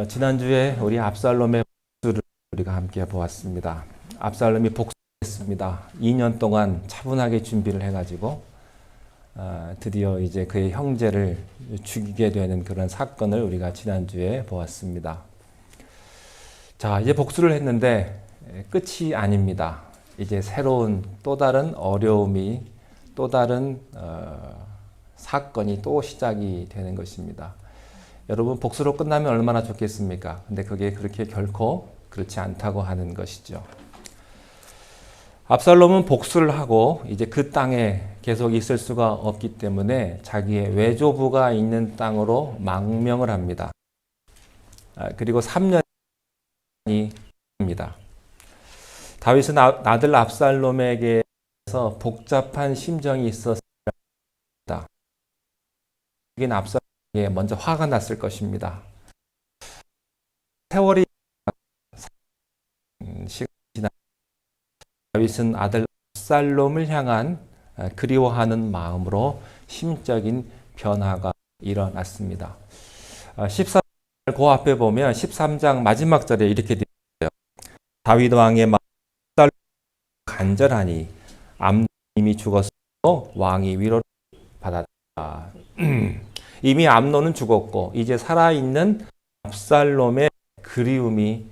지난주에 우리 압살롬의 복수를 우리가 함께 보았습니다. 압살롬이 복수했습니다. 2년 동안 차분하게 준비를 해가지고 드디어 이제 그의 형제를 죽이게 되는 그런 사건을 우리가 지난주에 보았습니다. 자, 이제 복수를 했는데 끝이 아닙니다. 이제 새로운 또 다른 어려움이 또 다른 사건이 또 시작이 되는 것입니다. 여러분, 복수로 끝나면 얼마나 좋겠습니까? 근데 그게 그렇게 결코 그렇지 않다고 하는 것이죠. 압살롬은 복수를 하고 이제 그 땅에 계속 있을 수가 없기 때문에 자기의 외조부가 있는 땅으로 망명을 합니다. 그리고 3년이 됩니다. 다윗은 아들 압살롬에게서 복잡한 심정이 있었습니다. 압살롬에게 먼저 화가 났을 것입니다. 세월이 시간이 지나 다윗은 아들 압살롬을 향한 그리워하는 마음으로 심적인 변화가 일어났습니다. 14절 그 앞에 보면 13장 마지막 절에 이렇게 되어 있어요. 다윗 왕의 마음 간절하니 암논이 죽었고 왕이 위로를 받았다. 이미 암논은 죽었고 이제 살아있는 압살롬의 그리움이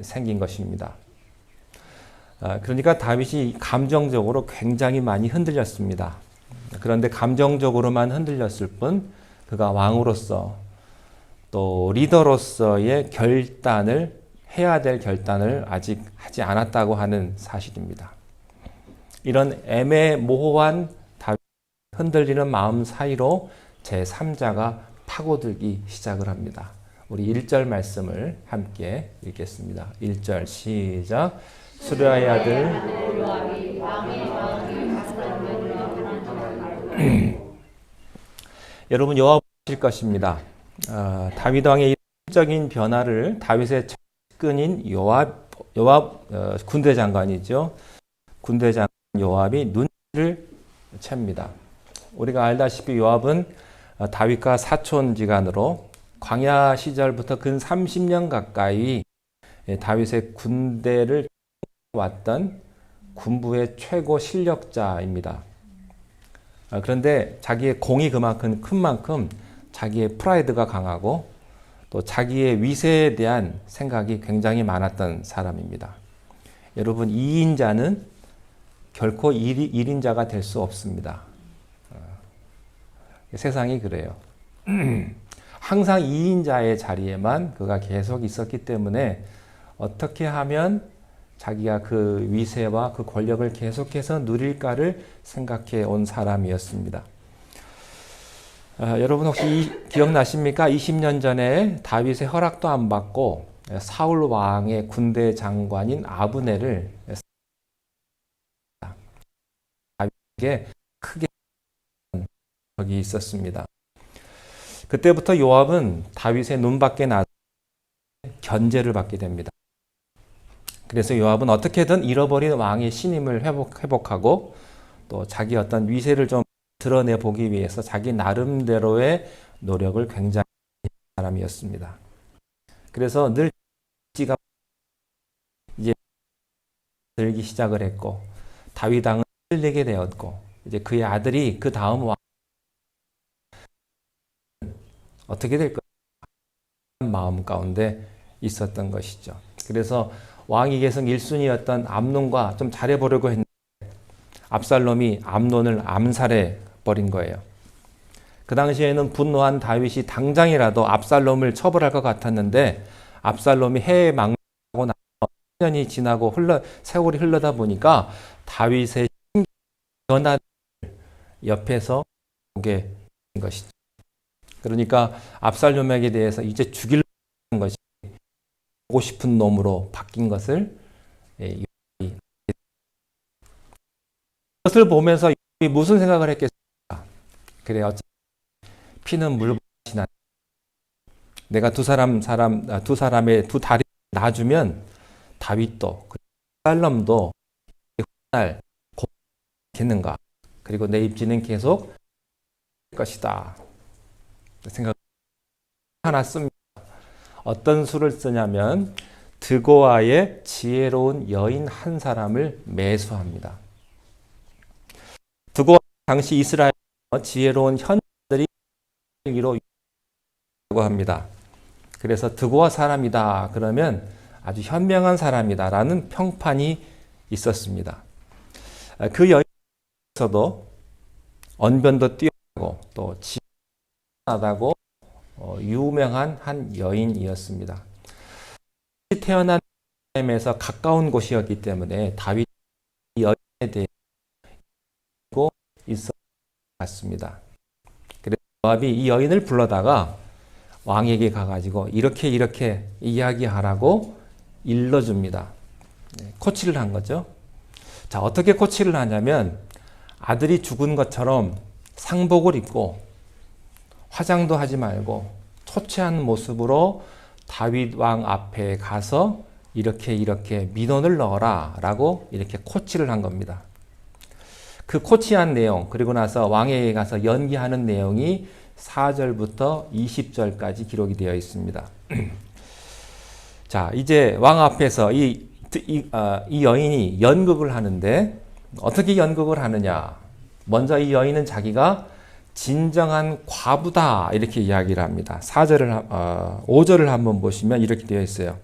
생긴 것입니다. 그러니까 다윗이 감정적으로 굉장히 많이 흔들렸습니다. 그런데 감정적으로만 흔들렸을 뿐 그가 왕으로서 또 리더로서의 결단을 해야 될 결단을 아직 하지 않았다고 하는 사실입니다. 이런 애매모호한 다윗 흔들리는 마음 사이로 제3자가 파고들기 시작을 합니다. 우리 1절 말씀을 함께 읽겠습니다. 1절 시작. 수르야의 아들 여러분 요압 보실 것입니다. 다윗 왕의 일적인 변화를 다윗의 측근인 요압 군대 장관이죠. 군대 장관 요압이 눈치를 챕니다. 우리가 알다시피 요압은 다윗과 사촌지간으로 광야 시절부터 근 30년 가까이 다윗의 군대를 왔던 군부의 최고 실력자입니다. 그런데 자기의 공이 그만큼 큰 만큼 자기의 프라이드가 강하고 또 자기의 위세에 대한 생각이 굉장히 많았던 사람입니다. 여러분, 2인자는 결코 1인자가 될 수 없습니다. 세상이 그래요. 항상 2인자의 자리에만 그가 계속 있었기 때문에 어떻게 하면 자기가 그 위세와 그 권력을 계속해서 누릴까를 생각해 온 사람이었습니다. 여러분 혹시 기억나십니까? 20년 전에 다윗의 허락도 안 받고 사울 왕의 군대 장관인 아브넬을 다윗에게 크게 적이 있었습니다. 그때부터 요압은 다윗의 눈밖에 나서 견제를 받게 됩니다. 그래서 요압은 어떻게든 잃어버린 왕의 신임을 회복하고 또 자기 어떤 위세를 좀 드러내 보기 위해서 자기 나름대로의 노력을 굉장히 한 사람이었습니다. 그래서 늘 지가 이제 들기 시작을 했고 다윗 왕은 끌리게 되었고 이제 그의 아들이 그 다음 왕 어떻게 될까 마음 가운데 있었던 것이죠. 그래서 왕위 계승 1순위였던 암논과 좀 잘해보려고 했는데 압살롬이 암논을 암살해 버린 거예요. 그 당시에는 분노한 다윗이 당장이라도 압살롬을 처벌할 것 같았는데 압살롬이 해에 망하고 나서 10년이 지나고 세월이 흘러다 보니까 다윗의 변화를 옆에서 보게 된 것이죠. 그러니까 압살롬에게 대해서 이제 죽이려는 것이 보고 싶은 놈으로 바뀐 것을 이것을 보면서 무슨 생각을 했겠습니까? 그래 어차피 피는 물보다 내가 두 사람의 두 다리 놔주면 다윗도 압살롬도 훗날 겠는가? 그리고 내 입지는 계속 될 것이다. 생각 하나 씁니다. 어떤 수를 쓰냐면 드고아의 지혜로운 여인 한 사람을 매수합니다. 드고아 당시 이스라엘 지혜로운 현자들이 이로 합니다. 그래서 드고아 사람이다 그러면 아주 현명한 사람이다라는 평판이 있었습니다. 그 여인에서도 언변도 뛰어나고 또 지혜하다고 유명한 한 여인이었습니다. 태어난 베들레헴에서 가까운 곳이었기 때문에 다윗이 여인에 대해 알고 있었습니다. 그래서 요압이 이 여인을 불러다가 왕에게 가가지고 이렇게 이야기하라고 일러줍니다. 코치를 한 거죠. 자, 어떻게 코치를 하냐면 아들이 죽은 것처럼 상복을 입고 화장도 하지 말고 초췌한 모습으로 다윗 왕 앞에 가서 이렇게 민원을 넣어라 라고 이렇게 코치를 한 겁니다. 그 코치한 내용, 그리고 나서 왕에게 가서 연기하는 내용이 4절부터 20절까지 기록이 되어 있습니다. 자, 이제 왕 앞에서 이 여인이 연극을 하는데 어떻게 연극을 하느냐? 먼저 이 여인은 자기가 진정한 과부다 이렇게 이야기를 합니다. 5절을 한번 보시면 이렇게 되어 있어요.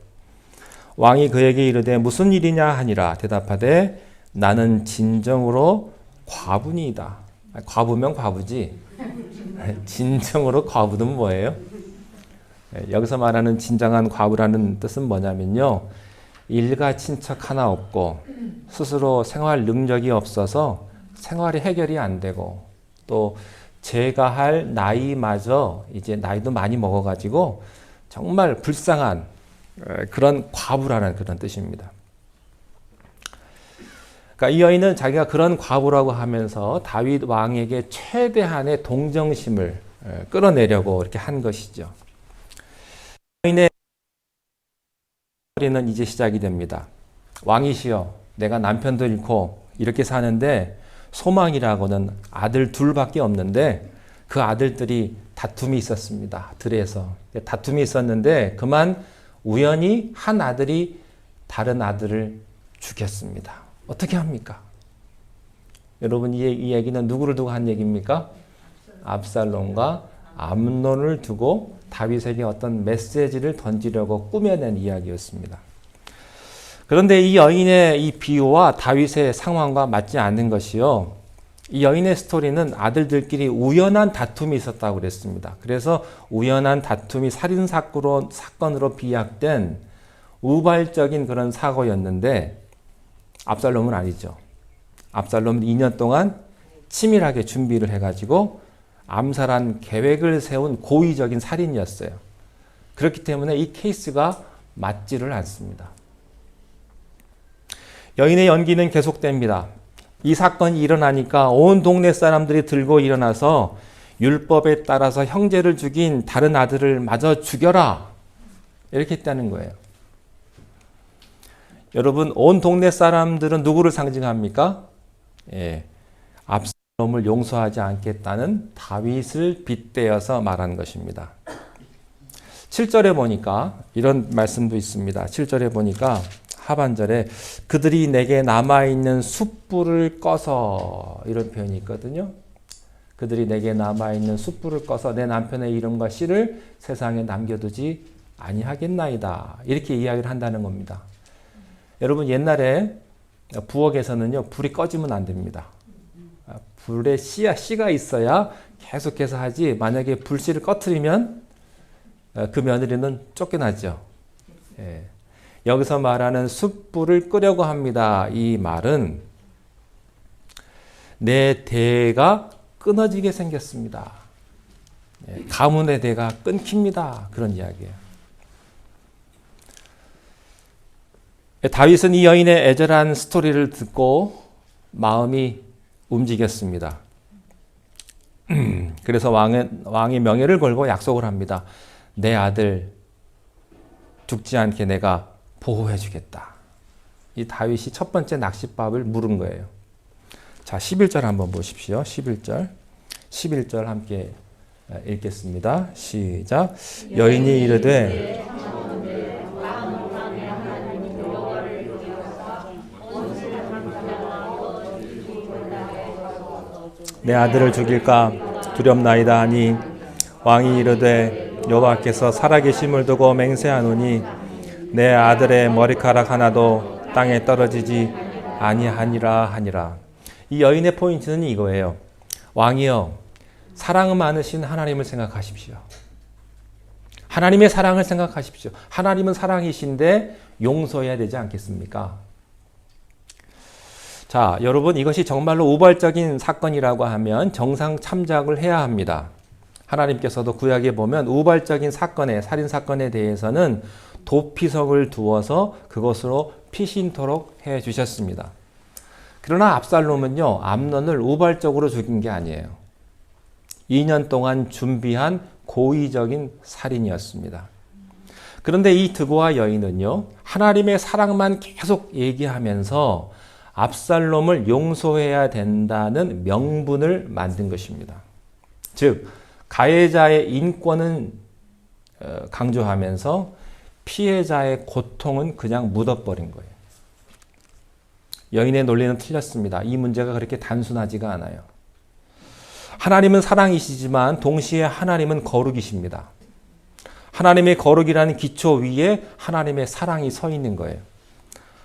왕이 그에게 이르되 무슨 일이냐 하니라. 대답하되 나는 진정으로 과부니이다. 과부면 과부지. 진정으로 과부는 뭐예요? 여기서 말하는 진정한 과부라는 뜻은 뭐냐면요. 일가 친척 하나 없고 스스로 생활 능력이 없어서 생활이 해결이 안 되고 또 제가 할 나이마저 이제 나이도 많이 먹어가지고 정말 불쌍한 그런 과부라는 그런 뜻입니다. 그러니까 이 여인은 자기가 그런 과부라고 하면서 다윗 왕에게 최대한의 동정심을 끌어내려고 이렇게 한 것이죠. 여인의 소리는 이제 시작이 됩니다. 왕이시여, 내가 남편도 잃고 이렇게 사는데 소망이라고는 아들 둘밖에 없는데 그 아들들이 다툼이 있었습니다. 들에서 다툼이 있었는데 그만 우연히 한 아들이 다른 아들을 죽였습니다. 어떻게 합니까? 여러분 이 얘기는 누구를 두고 한 얘기입니까? 압살롬과 암논을 두고 다윗에게 어떤 메시지를 던지려고 꾸며낸 이야기였습니다. 그런데 이 여인의 이 비유와 다윗의 상황과 맞지 않는 것이요. 이 여인의 스토리는 아들들끼리 우연한 다툼이 있었다고 그랬습니다. 그래서 우연한 다툼이 살인사건으로 비약된 우발적인 그런 사고였는데 압살롬은 아니죠. 압살롬은 2년 동안 치밀하게 준비를 해가지고 암살한 계획을 세운 고의적인 살인이었어요. 그렇기 때문에 이 케이스가 맞지를 않습니다. 여인의 연기는 계속됩니다. 이 사건이 일어나니까 온 동네 사람들이 들고 일어나서 율법에 따라서 형제를 죽인 다른 아들을 마저 죽여라. 이렇게 했다는 거예요. 여러분, 온 동네 사람들은 누구를 상징합니까? 압살롬을 용서하지 않겠다는 다윗을 빗대어서 말한 것입니다. 7절에 보니까 이런 말씀도 있습니다. 7절에 보니까 하반절에 그들이 내게 남아있는 숯불을 꺼서 이런 표현이 있거든요. 그들이 내게 남아있는 숯불을 꺼서 내 남편의 이름과 씨를 세상에 남겨두지 아니하겠나이다. 이렇게 이야기를 한다는 겁니다. 여러분 옛날에 부엌에서는요 불이 꺼지면 안 됩니다. 불에 씨가 있어야 계속해서 하지 만약에 불씨를 꺼트리면 그 며느리는 쫓겨나죠. 예. 여기서 말하는 숯불을 끄려고 합니다. 이 말은 내 대가 끊어지게 생겼습니다. 가문의 대가 끊깁니다. 그런 이야기예요. 다윗은 이 여인의 애절한 스토리를 듣고 마음이 움직였습니다. 그래서 왕의 명예를 걸고 약속을 합니다. 내 아들 죽지 않게 내가 보호해 주겠다. 이 다윗이 첫 번째 낚싯밥을 물은 거예요. 자, 11절 한번 보십시오. 11절 함께 읽겠습니다. 시작. 여인이 이르되 내 아들을 죽일까 두렵나이다 하니 왕이 이르되 여호와께서 살아계심을 두고 맹세하노니 내 아들의 머리카락 하나도 땅에 떨어지지 아니하니라 하니라. 이 여인의 포인트는 이거예요. 왕이여, 사랑 많으신 하나님을 생각하십시오. 하나님의 사랑을 생각하십시오. 하나님은 사랑이신데 용서해야 되지 않겠습니까? 자, 여러분, 이것이 정말로 우발적인 사건이라고 하면 정상 참작을 해야 합니다. 하나님께서도 구약에 보면 우발적인 사건에, 살인 사건에 대해서는 도피석을 두어서 그것으로 피신토록 해 주셨습니다. 그러나 압살롬은요, 암논을 우발적으로 죽인 게 아니에요. 2년 동안 준비한 고의적인 살인이었습니다. 그런데 이 드고아 여인은요, 하나님의 사랑만 계속 얘기하면서 압살롬을 용서해야 된다는 명분을 만든 것입니다. 즉, 가해자의 인권은 강조하면서 피해자의 고통은 그냥 묻어버린 거예요. 여인의 논리는 틀렸습니다. 이 문제가 그렇게 단순하지가 않아요. 하나님은 사랑이시지만 동시에 하나님은 거룩이십니다. 하나님의 거룩이라는 기초 위에 하나님의 사랑이 서 있는 거예요.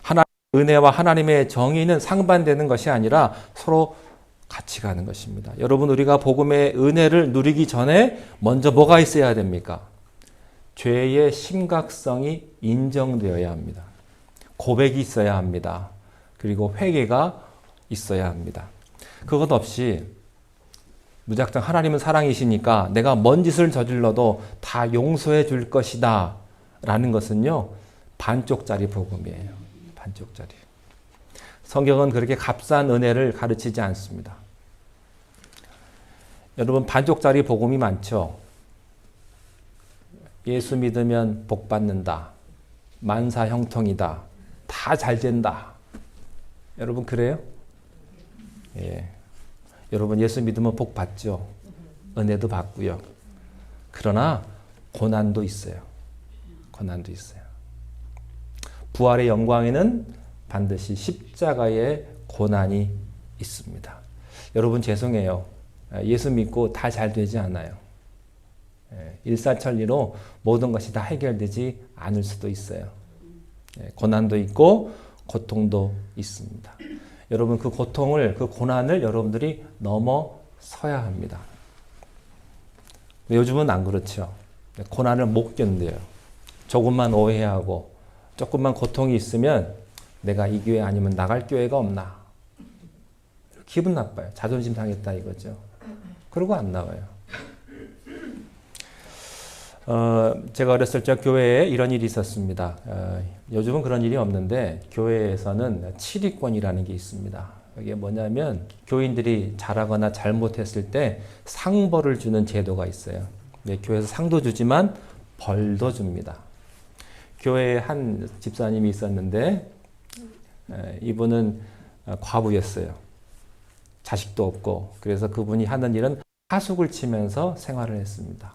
하나님의 은혜와 하나님의 정의는 상반되는 것이 아니라 서로 같이 가는 것입니다. 여러분, 우리가 복음의 은혜를 누리기 전에 먼저 뭐가 있어야 됩니까? 죄의 심각성이 인정되어야 합니다. 고백이 있어야 합니다. 그리고 회개가 있어야 합니다. 그것 없이 무작정 하나님은 사랑이시니까 내가 뭔 짓을 저질러도 다 용서해 줄 것이다 라는 것은요, 반쪽짜리 복음이에요. 반쪽짜리. 성경은 그렇게 값싼 은혜를 가르치지 않습니다. 여러분, 반쪽짜리 복음이 많죠. 예수 믿으면 복 받는다. 만사 형통이다. 다 잘 된다. 여러분, 그래요? 예. 여러분, 예수 믿으면 복 받죠. 은혜도 받고요. 그러나 고난도 있어요. 고난도 있어요. 부활의 영광에는 반드시 십자가의 고난이 있습니다. 여러분, 죄송해요. 예수 믿고 다 잘 되지 않아요. 일사천리로 모든 것이 다 해결되지 않을 수도 있어요. 고난도 있고 고통도 있습니다. 여러분, 그 고통을, 그 고난을 여러분들이 넘어서야 합니다. 요즘은 안 그렇죠. 고난을 못 견뎌요. 조금만 오해하고 조금만 고통이 있으면 내가 이 교회 아니면 나갈 교회가 없나. 기분 나빠요. 자존심 상했다 이거죠. 그러고 안 나와요. 제가 어렸을 적 교회에 이런 일이 있었습니다. 요즘은 그런 일이 없는데 교회에서는 치리권이라는 게 있습니다. 이게 뭐냐면 교인들이 잘하거나 잘못했을 때 상벌을 주는 제도가 있어요. 교회에서 상도 주지만 벌도 줍니다. 교회에 한 집사님이 있었는데 이분은 과부였어요. 자식도 없고 그래서 그분이 하는 일은 하숙을 치면서 생활을 했습니다.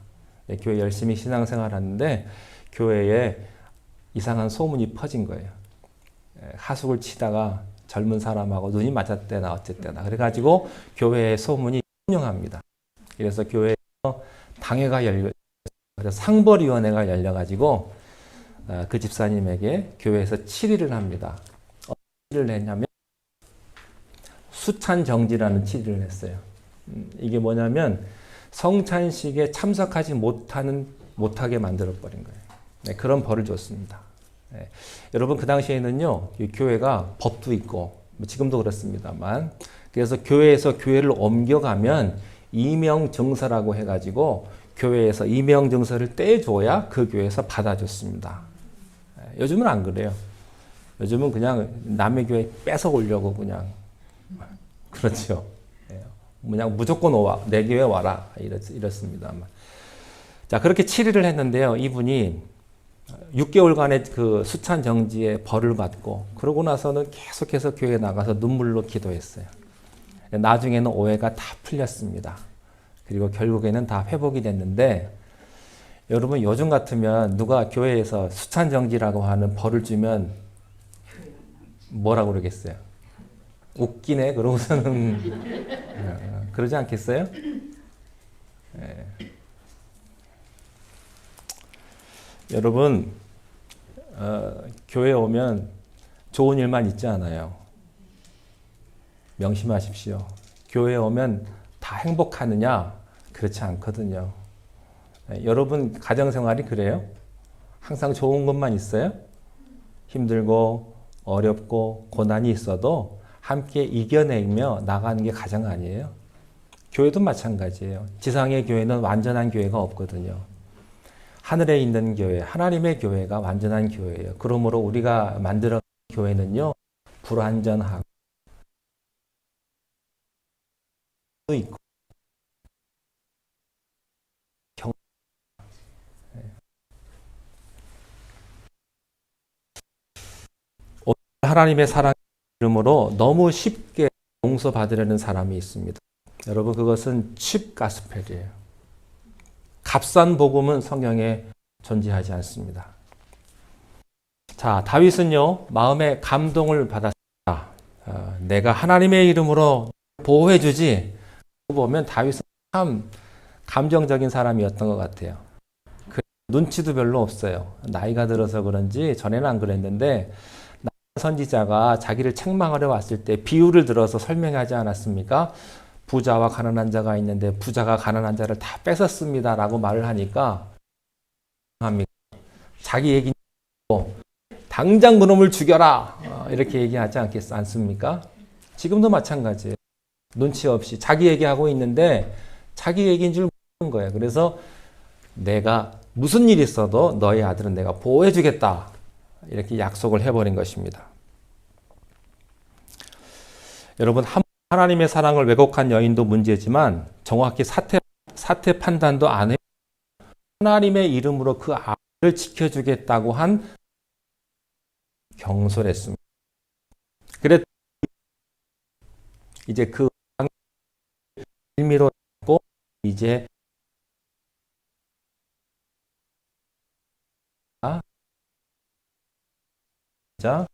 교회 열심히 신앙생활하는데 교회에 이상한 소문이 퍼진 거예요. 하숙을 치다가 젊은 사람하고 눈이 맞았대나 어쨌대나 그래가지고 교회의 소문이 흉흉합니다. 그래서 교회에서 당회가 그래서 상벌위원회가 열려가지고 그 집사님에게 교회에서 7일을 합니다. 어떤 일을 했냐면 수찬정지라는 7일을 했어요. 이게 뭐냐면 성찬식에 참석하지 못하게 만들어버린 거예요. 네, 그런 벌을 줬습니다. 네. 여러분, 그 당시에는요, 교회가 법도 있고, 지금도 그렇습니다만, 그래서 교회에서 교회를 옮겨가면 이명증서라고 해가지고, 교회에서 이명증서를 떼줘야 그 교회에서 받아줬습니다. 네, 요즘은 안 그래요. 요즘은 그냥 남의 교회 뺏어 오려고 그냥, 그렇죠. 그냥 무조건 내 교회 와라. 이렇습니다만. 자, 그렇게 7일을 했는데요. 이분이 6개월간의 그 수찬 정지에 벌을 받고, 그러고 나서는 계속해서 교회에 나가서 눈물로 기도했어요. 나중에는 오해가 다 풀렸습니다. 그리고 결국에는 다 회복이 됐는데, 여러분, 요즘 같으면 누가 교회에서 수찬 정지라고 하는 벌을 주면 뭐라고 그러겠어요? 웃기네. 그러고서는 그러지 않겠어요? 예. 여러분, 교회 오면 좋은 일만 있지 않아요. 명심하십시오. 교회 오면 다 행복하느냐? 그렇지 않거든요. 여러분 가정생활이 그래요? 항상 좋은 것만 있어요? 힘들고 어렵고 고난이 있어도 함께 이겨내며 나가는 게 가장 아니에요? 교회도 마찬가지예요. 지상의 교회는 완전한 교회가 없거든요. 하늘에 있는 교회, 하나님의 교회가 완전한 교회예요. 그러므로 우리가 만들어 교회는요, 불완전하고 있고 하나님의 사랑 이름으로 너무 쉽게 용서받으려는 사람이 있습니다. 여러분, 그것은 칩 가스펠이에요. 값싼 복음은 성경에 존재하지 않습니다. 자, 다윗은요, 마음에 감동을 받았습니다. 내가 하나님의 이름으로 보호해주지. 보면 다윗은 참 감정적인 사람이었던 것 같아요. 눈치도 별로 없어요. 나이가 들어서 그런지 전에는 안 그랬는데 선지자가 자기를 책망하러 왔을 때 비유를 들어서 설명하지 않았습니까? 부자와 가난한 자가 있는데 부자가 가난한 자를 다 뺏었습니다 라고 말을 하니까 자기 얘기 당장 그놈을 죽여라 이렇게 얘기하지 않습니까? 지금도 마찬가지예요. 눈치 없이 자기 얘기하고 있는데 자기 얘기인 줄 모르는 거예요. 그래서 내가 무슨 일이 있어도 너희 아들은 내가 보호해 주겠다 이렇게 약속을 해버린 것입니다. 여러분, 하나님의 사랑을 왜곡한 여인도 문제지만 정확히 사태 판단도 안 해요. 하나님의 이름으로 그 아들을 지켜주겠다고 한 경솔했습니다. 그래서 이제 그 의미로 이제 자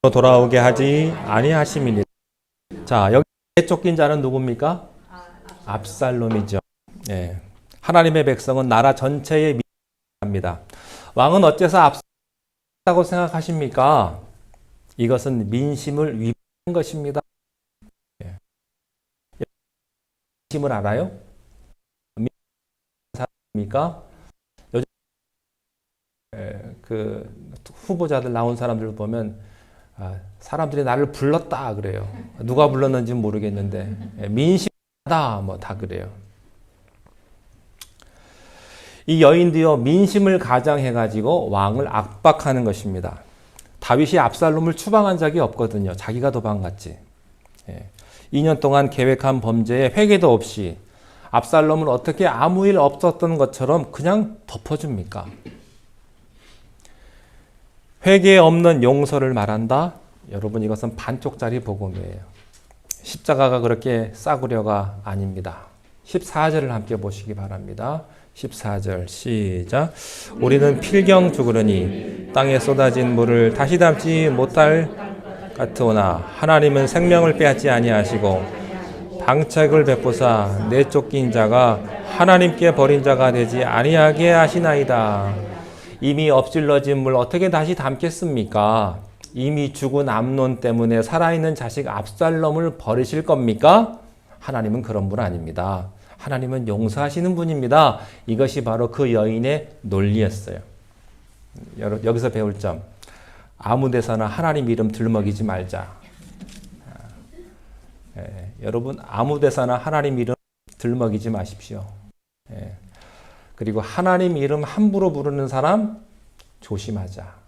돌아오게 하지 아니하심이니. 자, 여기 쫓긴 자는 누굽니까? 압살롬이죠. 예. 하나님의 백성은 나라 전체에 미합니다. 왕은 어째서 압살롬이라고 생각하십니까? 이것은 민심을 위반한 것입니다. 예. 민심을 알아요? 민심입니까? 요즘 그 후보자들 나온 사람들 보면 사람들이 나를 불렀다 그래요. 누가 불렀는지 모르겠는데 민심하다 뭐 다 그래요. 이 여인도요 민심을 가장해가지고 왕을 압박하는 것입니다. 다윗이 압살롬을 추방한 적이 없거든요. 자기가 도망갔지. 2년 동안 계획한 범죄에 회개도 없이 압살롬을 어떻게 아무 일 없었던 것처럼 그냥 덮어줍니까? 회개 없는 용서를 말한다? 여러분, 이것은 반쪽짜리 복음이에요. 십자가가 그렇게 싸구려가 아닙니다. 14절을 함께 보시기 바랍니다. 14절 시작. 우리는 필경 죽으려니 땅에 쏟아진 물을 다시 담지 못할 같으오나 하나님은 생명을 빼앗지 아니하시고 방책을 베푸사 내쫓긴 자가 하나님께 버린 자가 되지 아니하게 하시나이다. 이미 엎질러진 물 어떻게 다시 담겠습니까? 이미 죽은 암논 때문에 살아있는 자식 압살롬을 버리실 겁니까? 하나님은 그런 분 아닙니다. 하나님은 용서하시는 분입니다. 이것이 바로 그 여인의 논리였어요. 여기서 배울 점. 아무 데서나 하나님 이름 들먹이지 말자. 여러분, 아무 데서나 하나님 이름 들먹이지 마십시오. 그리고 하나님 이름 함부로 부르는 사람 조심하자.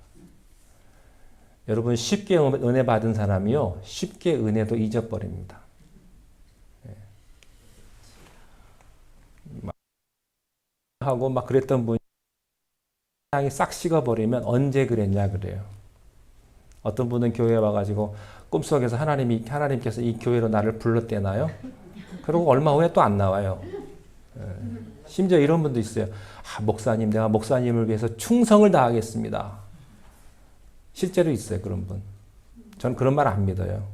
여러분, 쉽게 은혜 받은 사람이요 쉽게 은혜도 잊어버립니다. 하고 막 그랬던 분이 싹 식어버리면 언제 그랬냐 그래요. 어떤 분은 교회에 와가지고 꿈속에서 하나님께서 이 교회로 나를 불렀대나요? 그리고 얼마 후에 또 안 나와요. 심지어 이런 분도 있어요. 목사님, 내가 목사님을 위해서 충성을 다하겠습니다. 실제로 있어요, 그런 분. 저는 그런 말 안 믿어요.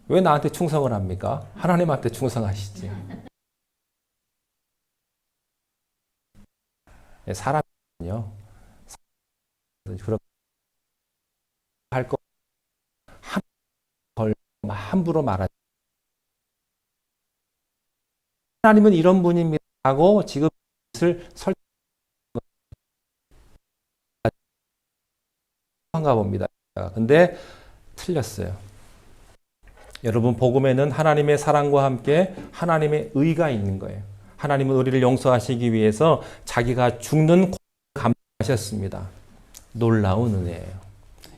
왜 나한테 충성을 합니까? 하나님한테 충성하시지. 사람은요, 그렇게 할 거, 함부로 말하지. 하나님은 이런 분입니다 하고 지금 을 설명한가 봅니다. 근데 틀렸어요. 여러분, 복음에는 하나님의 사랑과 함께 하나님의 의가 있는 거예요. 하나님은 우리를 용서하시기 위해서 자기가 죽는 고통을 감당하셨습니다. 놀라운 은혜예요.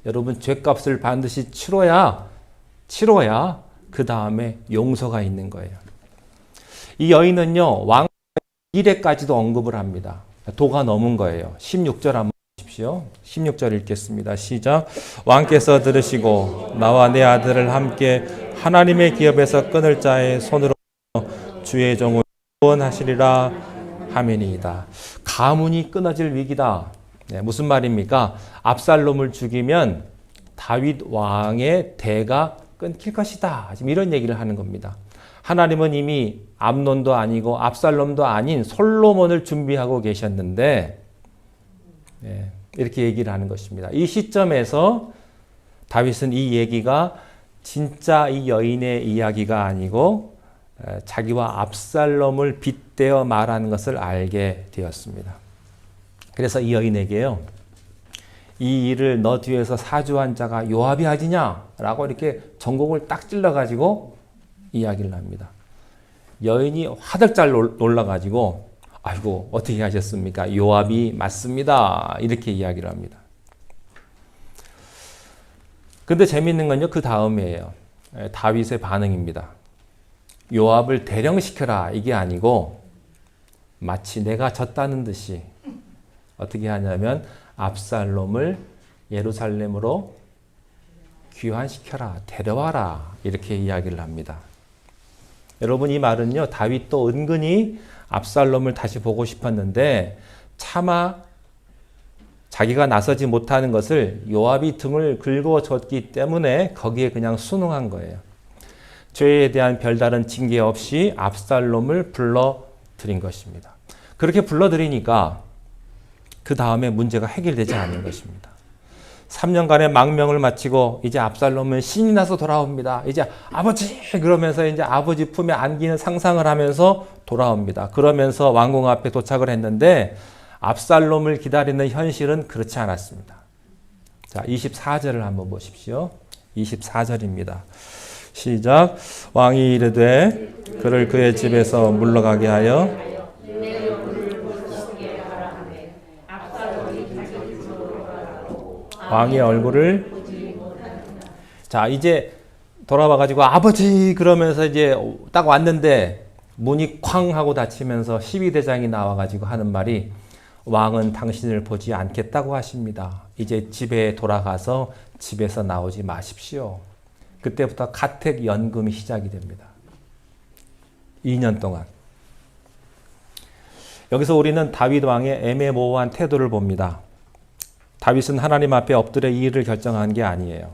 여러분, 죄값을 반드시 치러야 그 다음에 용서가 있는 거예요. 이 여인은요, 왕 이래까지도 언급을 합니다. 도가 넘은 거예요. 16절 한번 보십시오. 16절 읽겠습니다. 시작. 왕께서 들으시고 나와 내 아들을 함께 하나님의 기업에서 끊을 자의 손으로 주의 종을 구원하시리라 하매니이다. 가문이 끊어질 위기다. 네, 무슨 말입니까? 압살롬을 죽이면 다윗 왕의 대가 끊길 것이다. 지금 이런 얘기를 하는 겁니다. 하나님은 이미 암논도 아니고 압살롬도 아닌 솔로몬을 준비하고 계셨는데 이렇게 얘기를 하는 것입니다. 이 시점에서 다윗은 이 얘기가 진짜 이 여인의 이야기가 아니고 자기와 압살롬을 빗대어 말하는 것을 알게 되었습니다. 그래서 이 여인에게요, 이 일을 너 뒤에서 사주한 자가 요압이 하지냐? 라고 이렇게 전곡을 딱 찔러가지고 이야기를 합니다. 여인이 화들짝 놀라가지고 아이고 어떻게 하셨습니까? 요압이 맞습니다. 이렇게 이야기를 합니다. 근데 재밌는 건요, 그 다음이에요. 다윗의 반응입니다. 요압을 대령시켜라 이게 아니고 마치 내가 졌다는 듯이 어떻게 하냐면 압살롬을 예루살렘으로 귀환시켜라, 데려와라 이렇게 이야기를 합니다. 여러분, 이 말은요, 다윗도 은근히 압살롬을 다시 보고 싶었는데 차마 자기가 나서지 못하는 것을 요압이 등을 긁어줬기 때문에 거기에 그냥 순응한 거예요. 죄에 대한 별다른 징계 없이 압살롬을 불러들인 것입니다. 그렇게 불러들이니까 그 다음에 문제가 해결되지 않는 것입니다. 3년간의 망명을 마치고 이제 압살롬은 신이 나서 돌아옵니다. 이제 아버지 그러면서 이제 아버지 품에 안기는 상상을 하면서 돌아옵니다. 그러면서 왕궁 앞에 도착을 했는데 압살롬을 기다리는 현실은 그렇지 않았습니다. 자, 24절을 한번 보십시오. 24절입니다. 시작. 왕이 이르되 그를 그의 집에서 물러가게 하여 왕의 얼굴을 자 이제 돌아와가지고 아버지 그러면서 이제 딱 왔는데 문이 쾅 하고 닫히면서 12대장이 나와가지고 하는 말이 왕은 당신을 보지 않겠다고 하십니다. 이제 집에 돌아가서 집에서 나오지 마십시오. 그때부터 가택연금이 시작이 됩니다. 2년 동안. 여기서 우리는 다윗 왕의 애매모호한 태도를 봅니다. 다윗은 하나님 앞에 엎드려 이 일을 결정한 게 아니에요.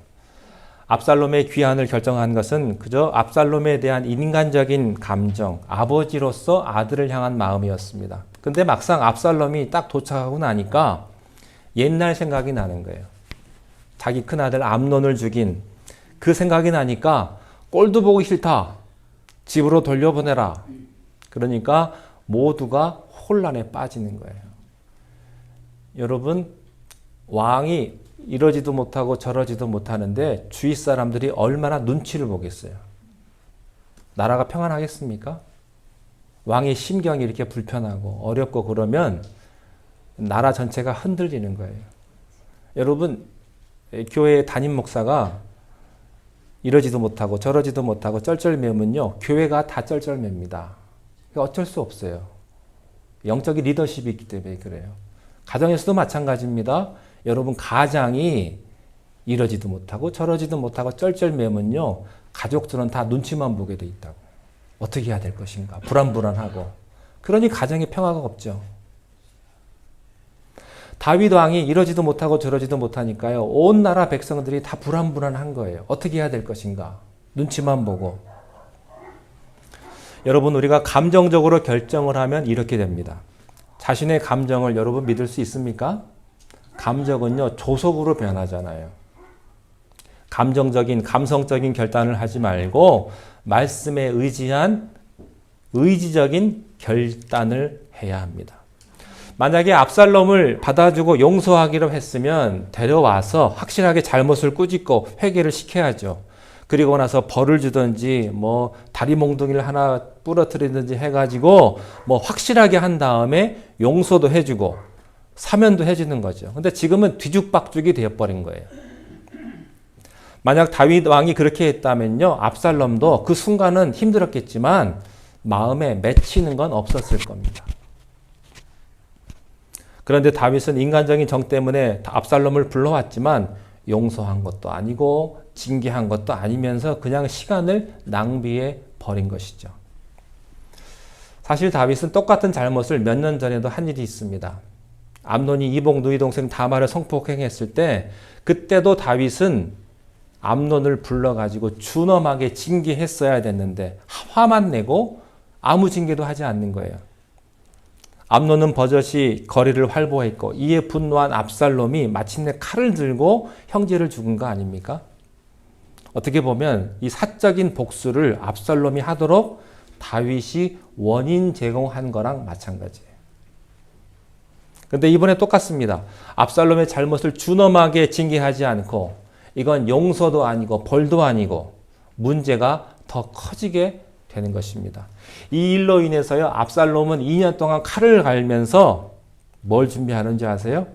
압살롬의 귀환을 결정한 것은 그저 압살롬에 대한 인간적인 감정, 아버지로서 아들을 향한 마음이었습니다. 근데 막상 압살롬이 딱 도착하고 나니까 옛날 생각이 나는 거예요. 자기 큰아들 암논을 죽인 그 생각이 나니까 꼴도 보기 싫다. 집으로 돌려보내라. 그러니까 모두가 혼란에 빠지는 거예요. 여러분, 왕이 이러지도 못하고 저러지도 못하는데 주위 사람들이 얼마나 눈치를 보겠어요. 나라가 평안하겠습니까? 왕의 심경이 이렇게 불편하고 어렵고 그러면 나라 전체가 흔들리는 거예요. 여러분, 교회 담임 목사가 이러지도 못하고 저러지도 못하고 쩔쩔매면요, 교회가 다 쩔쩔맵니다. 어쩔 수 없어요. 영적인 리더십이 있기 때문에 그래요. 가정에서도 마찬가지입니다. 여러분, 가장이 이러지도 못하고 저러지도 못하고 쩔쩔매면요. 가족들은 다 눈치만 보게 돼 있다고. 어떻게 해야 될 것인가. 불안불안하고. 그러니 가정에 평화가 없죠. 다윗 왕이 이러지도 못하고 저러지도 못하니까요. 온 나라 백성들이 다 불안불안한 거예요. 어떻게 해야 될 것인가. 눈치만 보고. 여러분 우리가 감정적으로 결정을 하면 이렇게 됩니다. 자신의 감정을 여러분 믿을 수 있습니까? 감정은요. 조속으로 변하잖아요. 감성적인 결단을 하지 말고 말씀에 의지한 의지적인 결단을 해야 합니다. 만약에 압살롬을 받아주고 용서하기로 했으면 데려와서 확실하게 잘못을 꾸짖고 회개를 시켜야죠. 그리고 나서 벌을 주든지 뭐 다리 몽둥이를 하나 부러뜨리든지 해가지고 뭐 확실하게 한 다음에 용서도 해주고 사면도 해주는 거죠. 근데 지금은 뒤죽박죽이 되어버린 거예요. 만약 다윗 왕이 그렇게 했다면요. 압살롬도 그 순간은 힘들었겠지만 마음에 맺히는 건 없었을 겁니다. 그런데 다윗은 인간적인 정 때문에 압살롬을 불러왔지만 용서한 것도 아니고 징계한 것도 아니면서 그냥 시간을 낭비해 버린 것이죠. 사실 다윗은 똑같은 잘못을 몇 년 전에도 한 일이 있습니다. 암논이 이복 누이 동생 다말을 성폭행했을 때 그때도 다윗은 암논을 불러가지고 준엄하게 징계했어야 됐는데 화만 내고 아무 징계도 하지 않는 거예요. 암논은 버젓이 거리를 활보했고 이에 분노한 압살롬이 마침내 칼을 들고 형제를 죽은 거 아닙니까? 어떻게 보면 이 사적인 복수를 압살롬이 하도록 다윗이 원인 제공한 거랑 마찬가지예요. 그런데 이번에 똑같습니다. 압살롬의 잘못을 준엄하게 징계하지 않고 이건 용서도 아니고 벌도 아니고 문제가 더 커지게 되는 것입니다. 이 일로 인해서요. 압살롬은 2년 동안 칼을 갈면서 뭘 준비하는지 아세요?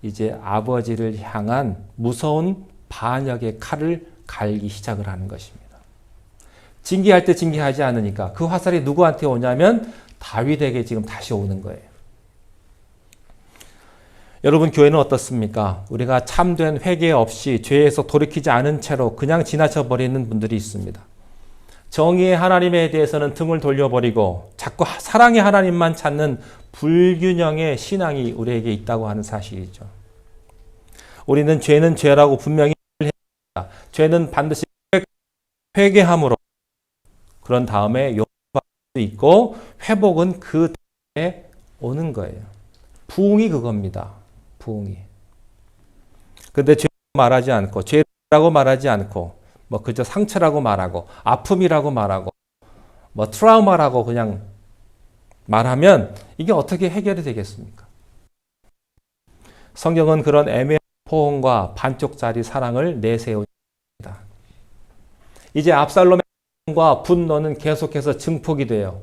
이제 아버지를 향한 무서운 반역의 칼을 갈기 시작을 하는 것입니다. 징계할 때 징계하지 않으니까 그 화살이 누구한테 오냐면 다윗에게 지금 다시 오는 거예요. 여러분 교회는 어떻습니까? 우리가 참된 회개 없이 죄에서 돌이키지 않은 채로 그냥 지나쳐 버리는 분들이 있습니다. 정의의 하나님에 대해서는 등을 돌려버리고 자꾸 사랑의 하나님만 찾는 불균형의 신앙이 우리에게 있다고 하는 사실이죠. 우리는 죄는 죄라고 분명히 합니다. 죄는 반드시 회개함으로 그런 다음에 용서받을 수 있고 회복은 그 다음에 오는 거예요. 부흥이 그겁니다. 부흥이. 근데 죄라고 말하지 않고 죄라고 말하지 않고 뭐 그저 상처라고 말하고 아픔이라고 말하고 뭐 트라우마라고 그냥 말하면 이게 어떻게 해결이 되겠습니까? 성경은 그런 애매한 포옹과 반쪽짜리 사랑을 내세웁니다. 이제 압살롬의 과 분노는 계속해서 증폭이 돼요.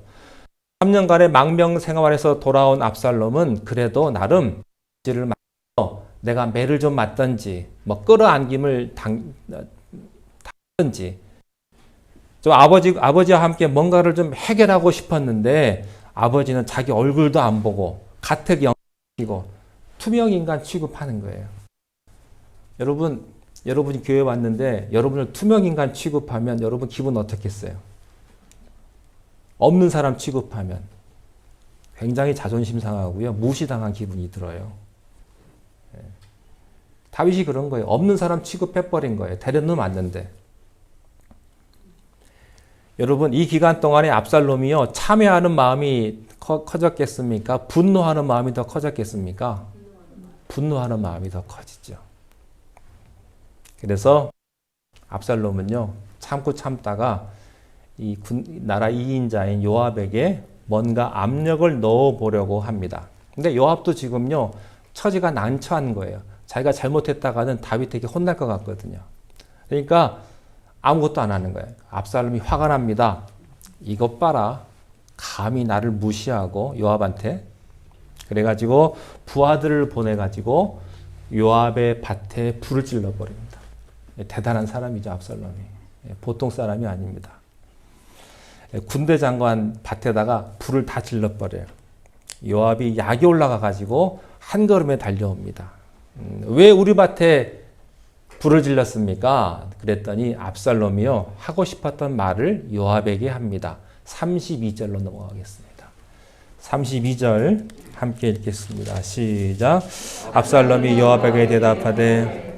3년간의 망명 생활에서 돌아온 압살롬은 그래도 나름 지를 맞고 내가 매를 좀 맞든지 뭐 끌어안김을 당든지 좀 아버지와 함께 뭔가를 좀 해결하고 싶었는데 아버지는 자기 얼굴도 안 보고 가택 영이고 투명 인간 취급하는 거예요. 여러분이 교회 왔는데 여러분을 투명 인간 취급하면 여러분 기분 어떻겠어요? 없는 사람 취급하면 굉장히 자존심 상하고요. 무시당한 기분이 들어요. 다윗이 그런 거예요. 없는 사람 취급해버린 거예요. 데려놓으면 왔는데. 여러분 이 기간 동안에 압살롬이요. 참여하는 마음이 커졌겠습니까? 분노하는 마음이 더 커졌겠습니까? 분노하는 마음이 더 커지죠. 그래서 압살롬은요. 참고 참다가 이 나라 2인자인 요압에게 뭔가 압력을 넣어보려고 합니다. 근데 요압도 지금요. 처지가 난처한 거예요. 자기가 잘못했다가는 다윗에게 혼날 것 같거든요. 그러니까 아무것도 안 하는 거예요. 압살롬이 화가 납니다. 이것 봐라. 감히 나를 무시하고 요압한테. 그래가지고 부하들을 보내가지고 요압의 밭에 불을 질러버립니다. 대단한 사람이죠. 압살롬이. 보통 사람이 아닙니다. 군대 장관 밭에다가 불을 다 질러버려요. 요압이 약이 올라가가지고 한 걸음에 달려옵니다. 왜 우리 밭에 불을 질렀습니까? 그랬더니 압살롬이요 하고 싶었던 말을 요압에게 합니다. 32절로 넘어가겠습니다. 32절 함께 읽겠습니다. 시작. 압살롬이 요압에게 대답하되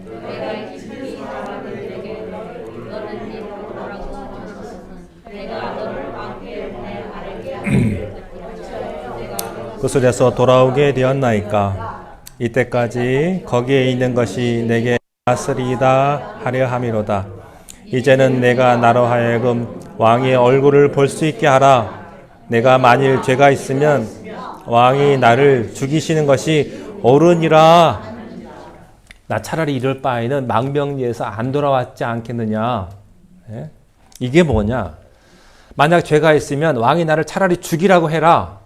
그술에서 돌아오게 되었나이까? 이때까지 거기에 있는 것이 내게 다스리이다 하려 함이로다. 이제는 내가 나로 하여금 왕의 얼굴을 볼 수 있게 하라. 내가 만일 죄가 있으면 왕이 나를 죽이시는 것이 옳으니라. 나 차라리 이럴 바에는 망명리에서 안 돌아왔지 않겠느냐. 예? 이게 뭐냐? 만약 죄가 있으면 왕이 나를 차라리 죽이라고 해라.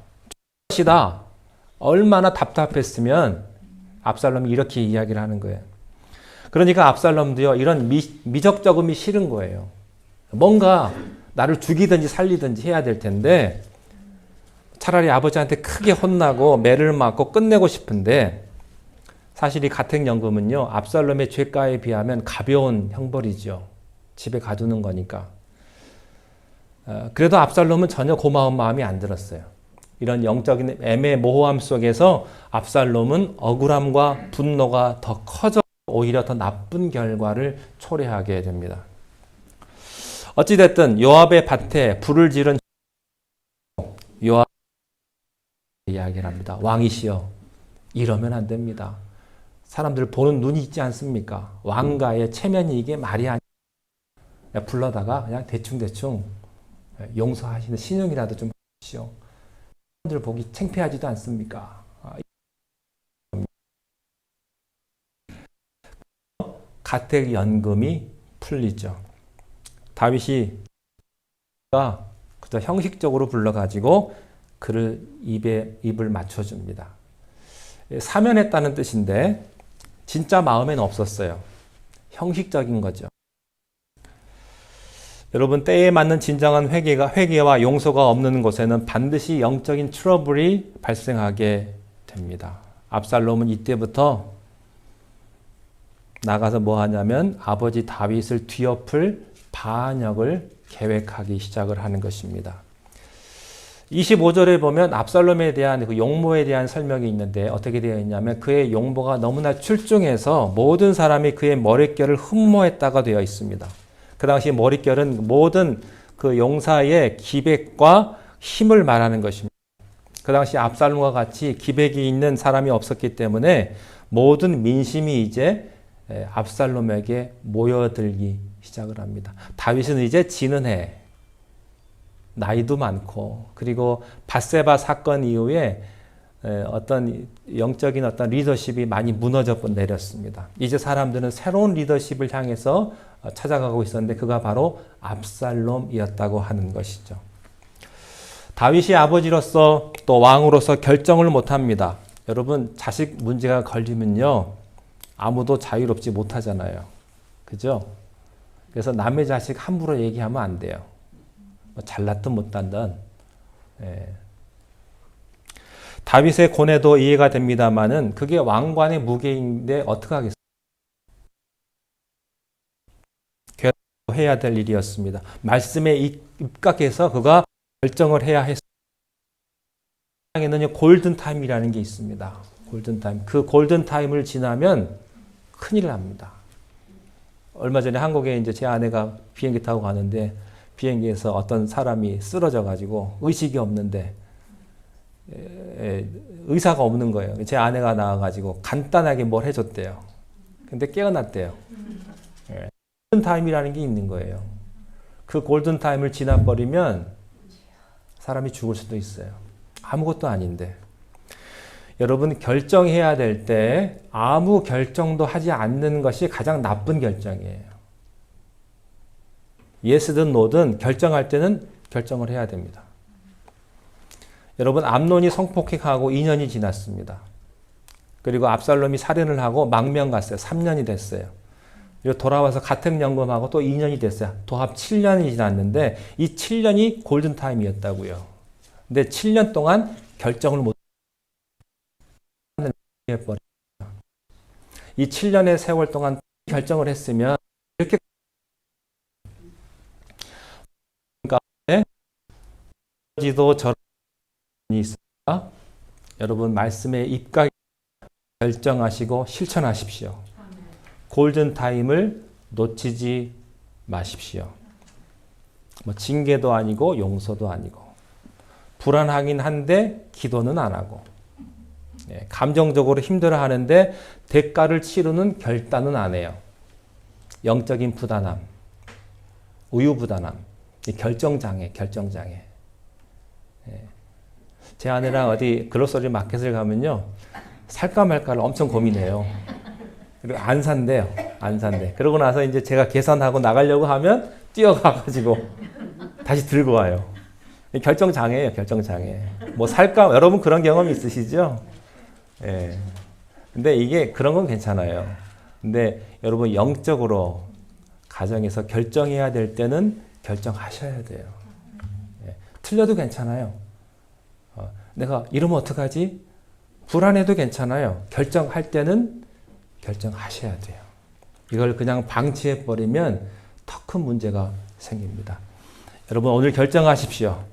것이다. 얼마나 답답했으면 압살롬이 이렇게 이야기를 하는 거예요. 그러니까 압살롬도요, 이런 미적저금이 싫은 거예요. 뭔가 나를 죽이든지 살리든지 해야 될 텐데, 차라리 아버지한테 크게 혼나고 매를 맞고 끝내고 싶은데, 사실 이 가택연금은요, 압살롬의 죄가에 비하면 가벼운 형벌이죠. 집에 가두는 거니까. 그래도 압살롬은 전혀 고마운 마음이 안 들었어요. 이런 영적인 애매모호함 속에서 압살롬은 억울함과 분노가 더 커져 오히려 더 나쁜 결과를 초래하게 됩니다. 어찌됐든 요압의 밭에 불을 지른 요압 이야기를 합니다. 왕이시여, 이러면 안 됩니다. 사람들 보는 눈이 있지 않습니까? 왕가의 체면이 이게 말이 아니에요. 불러다가 그냥 대충대충 용서하시는 신용이라도 좀 하십시오. 사람들 보기 창피하지도 않습니까? 가택연금이 풀리죠. 다윗이 그저 형식적으로 불러가지고 그를 입을 맞춰줍니다. 사면했다는 뜻인데 진짜 마음에는 없었어요. 형식적인 거죠. 여러분, 때에 맞는 진정한 회개와 용서가 없는 곳에는 반드시 영적인 트러블이 발생하게 됩니다. 압살롬은 이때부터 나가서 뭐 하냐면 아버지 다윗을 뒤엎을 반역을 계획하기 시작을 하는 것입니다. 25절에 보면 압살롬에 대한 그 용모에 대한 설명이 있는데 어떻게 되어 있냐면 그의 용모가 너무나 출중해서 모든 사람이 그의 머릿결을 흠모했다가 되어 있습니다. 그 당시 머릿결은 모든 그 용사의 기백과 힘을 말하는 것입니다. 그 당시 압살롬과 같이 기백이 있는 사람이 없었기 때문에 모든 민심이 이제 압살롬에게 모여들기 시작을 합니다. 다윗은 이제 지는 해, 나이도 많고, 그리고 밧세바 사건 이후에 어떤 영적인 어떤 리더십이 많이 무너져 내렸습니다. 이제 사람들은 새로운 리더십을 향해서 찾아가고 있었는데 그가 바로 압살롬이었다고 하는 것이죠. 다윗이 아버지로서 또 왕으로서 결정을 못합니다. 여러분, 자식 문제가 걸리면요, 아무도 자유롭지 못하잖아요. 그죠? 그래서 남의 자식 함부로 얘기하면 안 돼요. 뭐 잘났든 못났든. 예. 다윗의 고뇌도 이해가 됩니다만은 그게 왕관의 무게인데 어떻게 하겠어요? 해야 될 일이었습니다. 말씀에 입각해서 그가 결정을 해야 했습니다. 세상에는 골든타임이라는 게 있습니다. 골든타임. 그 골든타임을 지나면 큰일 납니다. 얼마 전에 한국에 이제 제 아내가 비행기 타고 가는데 비행기에서 어떤 사람이 쓰러져 가지고 의식이 없는데 의사가 없는 거예요. 제 아내가 나와 가지고 간단하게 뭘 해줬대요. 근데 깨어났대요. 골든타임이라는 게 있는 거예요. 그 골든타임을 지나버리면 사람이 죽을 수도 있어요. 아무것도 아닌데. 여러분, 결정해야 될 때 아무 결정도 하지 않는 것이 가장 나쁜 결정이에요. 예스든 노든 결정할 때는 결정을 해야 됩니다. 여러분, 암논이 성폭행하고 2년이 지났습니다. 그리고 압살롬이 살인을 하고 망명 갔어요. 3년이 됐어요. 그리고 돌아와서 가택연금하고 또 2년이 됐어요. 도합 7년이 지났는데 이 7년이 골든타임이었다고요. 근데 7년 동안 결정을 못 해버렸어요. 이 7년의 세월 동안 결정을 했으면 이렇게 지도 저런이 있습니다. 여러분 말씀에 입각 결정하시고 실천하십시오. 골든 타임을 놓치지 마십시오. 뭐 징계도 아니고 용서도 아니고 불안하긴 한데 기도는 안 하고 감정적으로 힘들어하는데 대가를 치르는 결단은 안 해요. 영적인 부단함, 우유부단함, 결정장애. 제 아내랑 어디 글로서리 마켓을 가면요, 살까 말까를 엄청 고민해요. 그리고 안 산대요. 그러고 나서 이제 제가 계산하고 나가려고 하면 뛰어가가지고 다시 들고 와요. 결정장애예요, 결정장애. 뭐 살까, 여러분 그런 경험 있으시죠? 예. 근데 이게 그런 건 괜찮아요. 근데 여러분 영적으로 가정에서 결정해야 될 때는 결정하셔야 돼요. 예. 틀려도 괜찮아요. 내가 이러면 어떡하지? 불안해도 괜찮아요. 결정할 때는 결정하셔야 돼요. 이걸 그냥 방치해버리면 더 큰 문제가 생깁니다. 여러분 오늘 결정하십시오.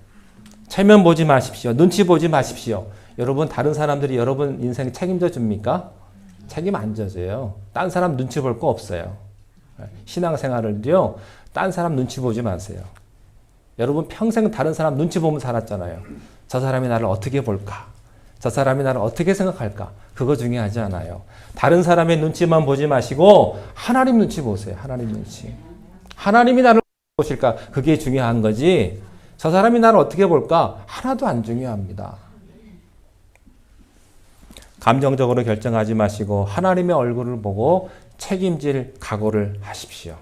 체면 보지 마십시오. 눈치 보지 마십시오. 여러분 다른 사람들이 여러분 인생 책임져 줍니까? 책임 안 져줘요. 딴 사람 눈치 볼 거 없어요. 신앙생활을요, 딴 사람 눈치 보지 마세요. 여러분 평생 다른 사람 눈치 보면 살았잖아요. 저 사람이 나를 어떻게 볼까? 저 사람이 나를 어떻게 생각할까? 그거 중요하지 않아요. 다른 사람의 눈치만 보지 마시고 하나님 눈치 보세요. 하나님 눈치. 하나님이 나를 보실까? 그게 중요한 거지. 저 사람이 나를 어떻게 볼까? 하나도 안 중요합니다. 감정적으로 결정하지 마시고 하나님의 얼굴을 보고 책임질 각오를 하십시오.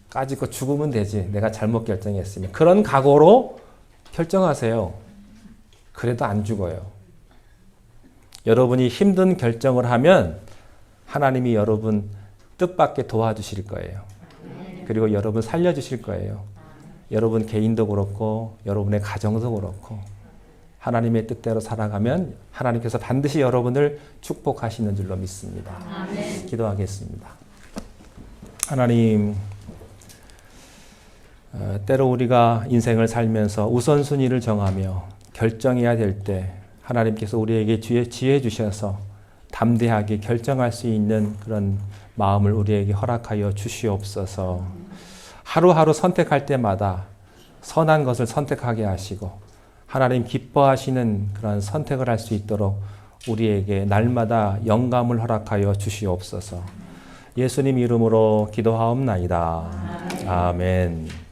까짓거 죽으면 되지. 내가 잘못 결정했으면. 그런 각오로 결정하세요. 그래도 안 죽어요. 여러분이 힘든 결정을 하면 하나님이 여러분 뜻밖의 도와주실 거예요. 그리고 여러분 살려주실 거예요. 여러분 개인도 그렇고 여러분의 가정도 그렇고 하나님의 뜻대로 살아가면 하나님께서 반드시 여러분을 축복하시는 줄로 믿습니다. 아멘. 기도하겠습니다. 하나님, 때로 우리가 인생을 살면서 우선순위를 정하며 결정해야 될 때 하나님께서 우리에게 지혜 주셔서 담대하게 결정할 수 있는 그런 마음을 우리에게 허락하여 주시옵소서. 하루하루 선택할 때마다 선한 것을 선택하게 하시고 하나님 기뻐하시는 그런 선택을 할 수 있도록 우리에게 날마다 영감을 허락하여 주시옵소서. 예수님 이름으로 기도하옵나이다. 아멘.